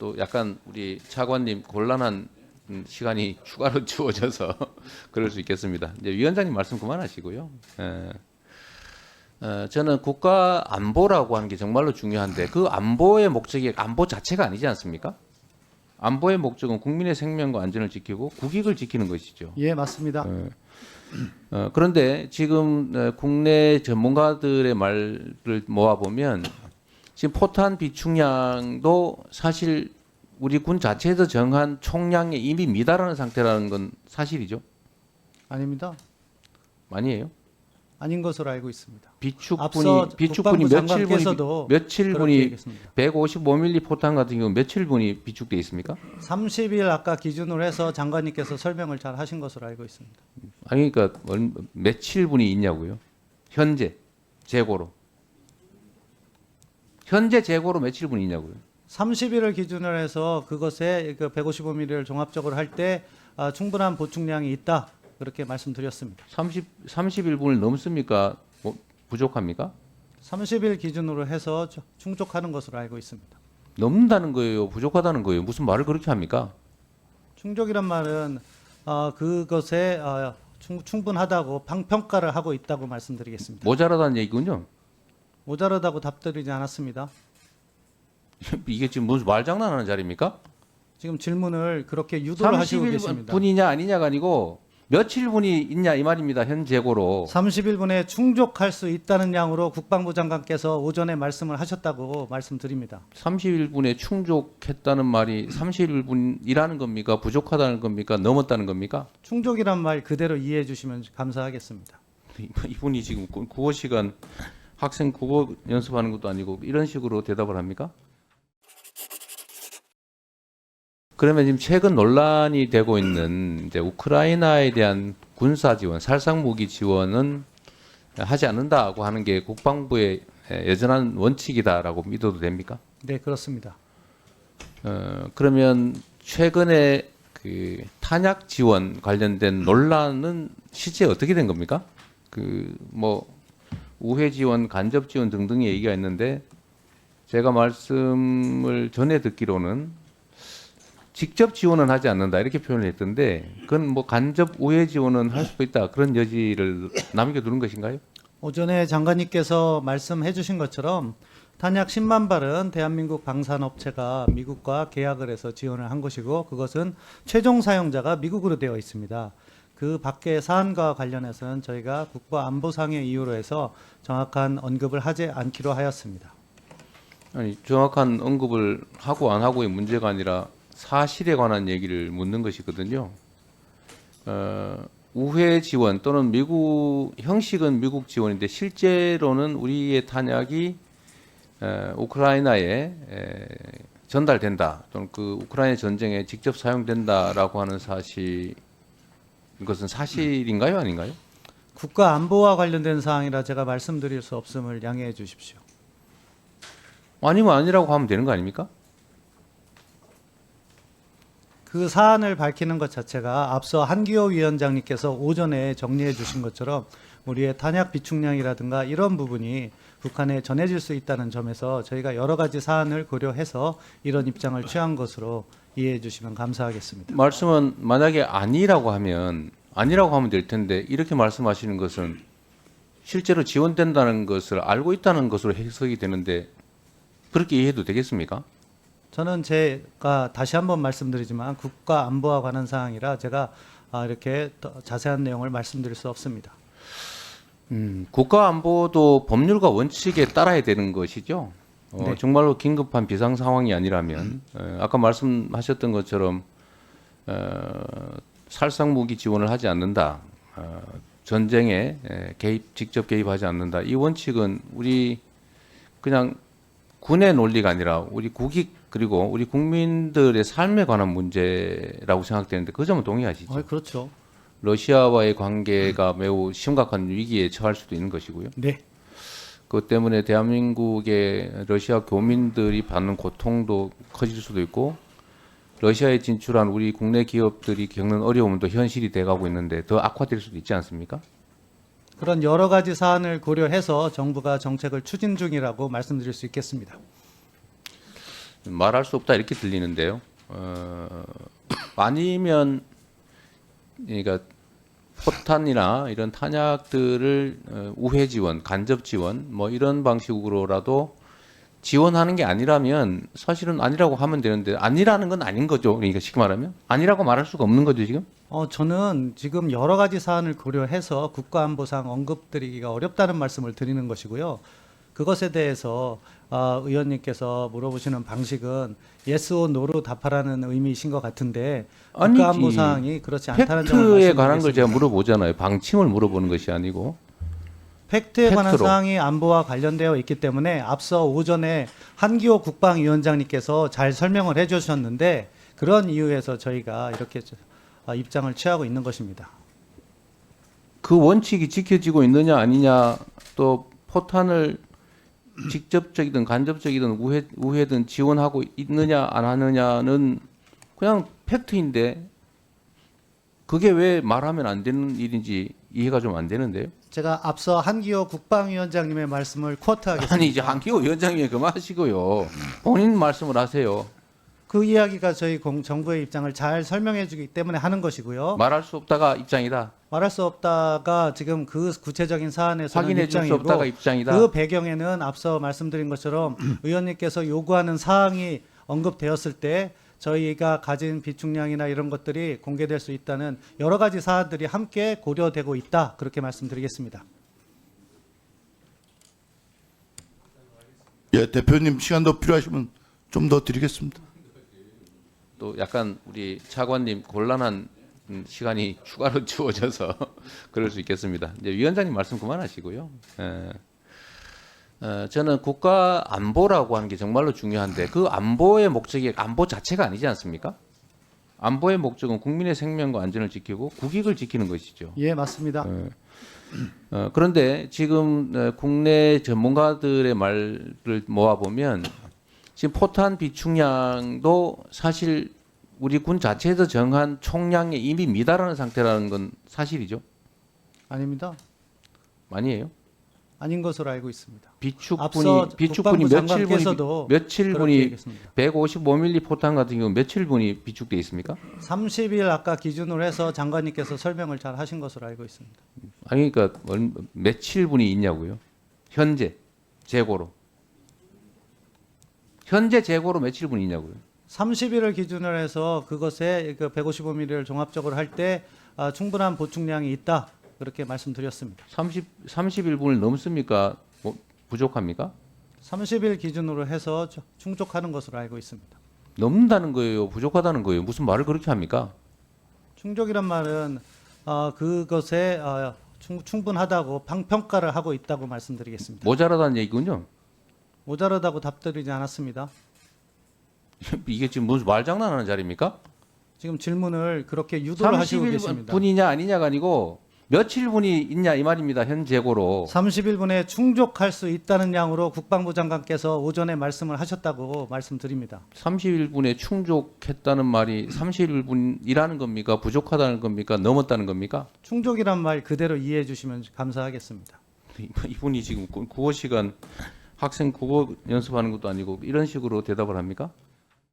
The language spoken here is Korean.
또 약간 우리 차관님 곤란한 시간이 추가로 주어져서 그럴 수 있겠습니다. 이제 위원장님 말씀 그만하시고요. 저는 국가 안보라고 하는 게 정말로 중요한데 그 안보의 목적이 안보 자체가 아니지 않습니까? 안보의 목적은 국민의 생명과 안전을 지키고 국익을 지키는 것이죠. 예, 맞습니다. 그런데 지금 국내 전문가들의 말을 모아보면 지금 포탄 비축량도 사실 우리 군 자체에서 정한 총량에 이미 미달하는 상태라는 건 사실이죠? 아닙니다. 아니에요? 아닌 것으로 알고 있습니다. 비축분이 앞서 국방부 장관께서도 며칠 그렇게 분이 얘기했습니다. 155mm 포탄 같은 경우 며칠 분이 비축돼 있습니까? 30일 아까 기준으로 해서 장관님께서 설명을 잘 하신 것으로 알고 있습니다. 아니 그러니까 며칠 분이 있냐고요? 현재 재고로. 현재 재고로 며칠 분이 있냐고요? 30일을 기준으로 해서 그것에 그 155mm를 종합적으로 할 때 충분한 보충량이 있다. 그렇게 말씀드렸습니다. 31분을 넘습니까? 부족합니까? 30일 기준으로 해서 충족하는 것으로 알고 있습니다. 넘는다는 거예요? 부족하다는 거예요? 무슨 말을 그렇게 합니까? 충족이란 말은 그것에 충분하다고 평가를 하고 있다고 말씀드리겠습니다. 모자라다는 얘기군요. 모자르다고 답드리지 않았습니다. 이게 지금 무슨 말장난하는 자리입니까? 지금 질문을 그렇게 유도를 하시고 계십니다. 30일분이냐 아니냐가 아니고 며칠분이 있냐 이 말입니다. 현 재고로. 30일분에 충족할 수 있다는 양으로 국방부 장관께서 오전에 말씀을 하셨다고 말씀드립니다. 30일분에 충족했다는 말이 30일분이라는 겁니까? 부족하다는 겁니까? 넘었다는 겁니까? 충족이란 말 그대로 이해해 주시면 감사하겠습니다. 이분이 지금 국어 시간 학생 국어 연습하는 것도 아니고 이런 식으로 대답을 합니까? 그러면 지금 최근 논란이 되고 있는 이제 우크라이나에 대한 군사 지원, 살상 무기 지원은 하지 않는다고 하는 게 국방부의 여전한 원칙이다라고 믿어도 됩니까? 네, 그렇습니다. 그러면 최근에 그 탄약 지원 관련된 논란은 실제 어떻게 된 겁니까? 그 뭐 우회 지원, 간접 지원 등등의 얘기가 있는데 제가 말씀을 전에 듣기로는 직접 지원은 하지 않는다 이렇게 표현을 했던데 그건 뭐 간접 우회 지원은 할 수도 있다 그런 여지를 남겨두는 것인가요? 오전에 장관님께서 말씀해 주신 것처럼 탄약 10만 발은 대한민국 방산업체가 미국과 계약을 해서 지원을 한 것이고 그것은 최종 사용자가 미국으로 되어 있습니다. 그 밖의 사안과 관련해서는 저희가 국가안보상의 이유로 해서 정확한 언급을 하지 않기로 하였습니다. 아니 정확한 언급을 하고 안 하고의 문제가 아니라 사실에 관한 얘기를 묻는 것이거든요. 우회 지원 또는 미국 형식은 미국 지원인데 실제로는 우리의 탄약이 우크라이나에 전달된다 또는 그 우크라이나 전쟁에 직접 사용된다라고 하는 사실 이것은 사실인가요, 아닌가요? 국가 안보와 관련된 사항이라 제가 말씀드릴 수 없음을 양해해 주십시오. 아니면 아니라고 하면 되는 거 아닙니까? 그 사안을 밝히는 것 자체가 앞서 한기호 위원장님께서 오전에 정리해 주신 것처럼 우리의 탄약 비축량이라든가 이런 부분이 북한에 전해질 수 있다는 점에서 저희가 여러 가지 사안을 고려해서 이런 입장을 취한 것으로 이해해 주시면 감사하겠습니다. 말씀은 만약에 아니라고 하면 될 텐데 이렇게 말씀하시는 것은 실제로 지원된다는 것을 알고 있다는 것으로 해석이 되는데 그렇게 이해해도 되겠습니까? 저는 제가 다시 한번 말씀드리지만 국가 안보와 관한 사항이라 제가 이렇게 더 자세한 내용을 말씀드릴 수 없습니다. 국가 안보도 법률과 원칙에 따라야 되는 것이죠. 네. 정말로 긴급한 비상 상황이 아니라면 아까 말씀하셨던 것처럼 살상 무기 지원을 하지 않는다. 전쟁에 직접 개입하지 않는다. 이 원칙은 우리 그냥 군의 논리가 아니라 우리 국익 그리고 우리 국민들의 삶에 관한 문제라고 생각되는데 그 점은 동의하시죠? 그렇죠. 러시아와의 관계가 매우 심각한 위기에 처할 수도 있는 것이고요. 네. 그것 때문에 대한민국의 러시아 교민들이 받는 고통도 커질 수도 있고 러시아에 진출한 우리 국내 기업들이 겪는 어려움도 현실이 돼가고 있는데 더 악화될 수도 있지 않습니까? 그런 여러 가지 사안을 고려해서 정부가 정책을 추진 중이라고 말씀드릴 수 있겠습니다. 말할 수 없다 이렇게 들리는데요. 아니면 그러니까 포탄이나 이런 탄약들을 우회 지원, 간접 지원 뭐 이런 방식으로라도 지원하는 게 아니라면 사실은 아니라고 하면 되는데 아니라는 건 아닌 거죠. 그러니까 쉽게 말하면 아니라고 말할 수가 없는 거죠 지금. 저는 지금 여러 가지 사안을 고려해서 국가안보상 언급드리기가 어렵다는 말씀을 드리는 것이고요. 그것에 대해서 의원님께서 물어보시는 방식은 yes or no로 답하라는 의미이신 것 같은데 아니지. 국가안보상이 그렇지 않다는 점을 팩트에 관한 걸 제가 말씀드리겠습니다. 물어보잖아요. 방침을 물어보는 것이 아니고. 팩트에 관한 팩트로. 사항이 안보와 관련되어 있기 때문에 앞서 오전에 한기호 국방위원장님께서 잘 설명을 해주셨는데 그런 이유에서 저희가 이렇게 입장을 취하고 있는 것입니다. 그 원칙이 지켜지고 있느냐 아니냐 또 포탄을 직접적이든 간접적이든 우회든 지원하고 있느냐 안 하느냐는 그냥 팩트인데 그게 왜 말하면 안 되는 일인지 이해가 좀 안 되는데요. 제가 앞서 한기호 국방위원장님의 말씀을 쿼트하겠습니다. 아니 이제 한기호 위원장님 그만하시고요. 본인 말씀을 하세요. 그 이야기가 저희 정부의 입장을 잘 설명해 주기 때문에 하는 것이고요. 말할 수 없다가 입장이다. 말할 수 없다가 지금 그 구체적인 사안에서는 확인해 줄 수 입장이고 없다가 입장이다. 그 배경에는 앞서 말씀드린 것처럼 의원님께서 요구하는 사항이 언급되었을 때 저희가 가진 비축량이나 이런 것들이 공개될 수 있다는 여러 가지 사안들이 함께 고려되고 있다. 그렇게 말씀드리겠습니다. 예, 대표님 시간 더 필요하시면 좀 더 드리겠습니다. 또 약간 우리 차관님 곤란한 시간이 추가로 주어져서 그럴 수 있겠습니다. 이제 위원장님 말씀 그만하시고요. 저는 국가 안보라고 하는 게 정말로 중요한데 그 안보의 목적이 안보 자체가 아니지 않습니까? 안보의 목적은 국민의 생명과 안전을 지키고 국익을 지키는 것이죠. 예, 맞습니다. 그런데 지금 국내 전문가들의 말을 모아보면 지금 포탄 비축량도 사실 우리 군 자체에서 정한 총량에 이미 미달하는 상태라는 건 사실이죠? 아닙니다. 아니에요? 아닌 것으로 알고 있습니다. 비축분이 앞서 국방부 장관께서도 며칠 그렇게 분이 얘기했습니다. 155mm 포탄 같은 경우 며칠 분이 비축돼 있습니까? 30일 아까 기준으로 해서 장관님께서 설명을 잘 하신 것으로 알고 있습니다. 아니 그러니까 며칠 분이 있냐고요? 현재 재고로. 현재 재고로 며칠 분이 있냐고요? 30일을 기준으로 해서 그것에 그 155mm를 종합적으로 할 때 충분한 보충량이 있다. 그렇게 말씀드렸습니다. 30일분을 넘습니까? 뭐 부족합니까? 30일 기준으로 해서 충족하는 것으로 알고 있습니다. 넘는다는 거예요? 부족하다는 거예요? 무슨 말을 그렇게 합니까? 충족이란 말은 그것에 충분하다고 평가를 하고 있다고 말씀드리겠습니다. 모자라다는 얘기군요. 모자라다고 답드리지 않았습니다. 이게 지금 무슨 말장난하는 자리입니까? 지금 질문을 그렇게 유도를 하시고 계십니다. 30일분이냐 아니냐가 아니고 며칠분이 있냐 이 말입니다. 현 재고로. 30일분에 충족할 수 있다는 양으로 국방부 장관께서 오전에 말씀을 하셨다고 말씀드립니다. 30일분에 충족했다는 말이 30일분이라는 겁니까? 부족하다는 겁니까? 넘었다는 겁니까? 충족이란 말 그대로 이해해 주시면 감사하겠습니다. 이분이 지금 국어 시간 학생 국어 연습하는 것도 아니고 이런 식으로 대답을 합니까?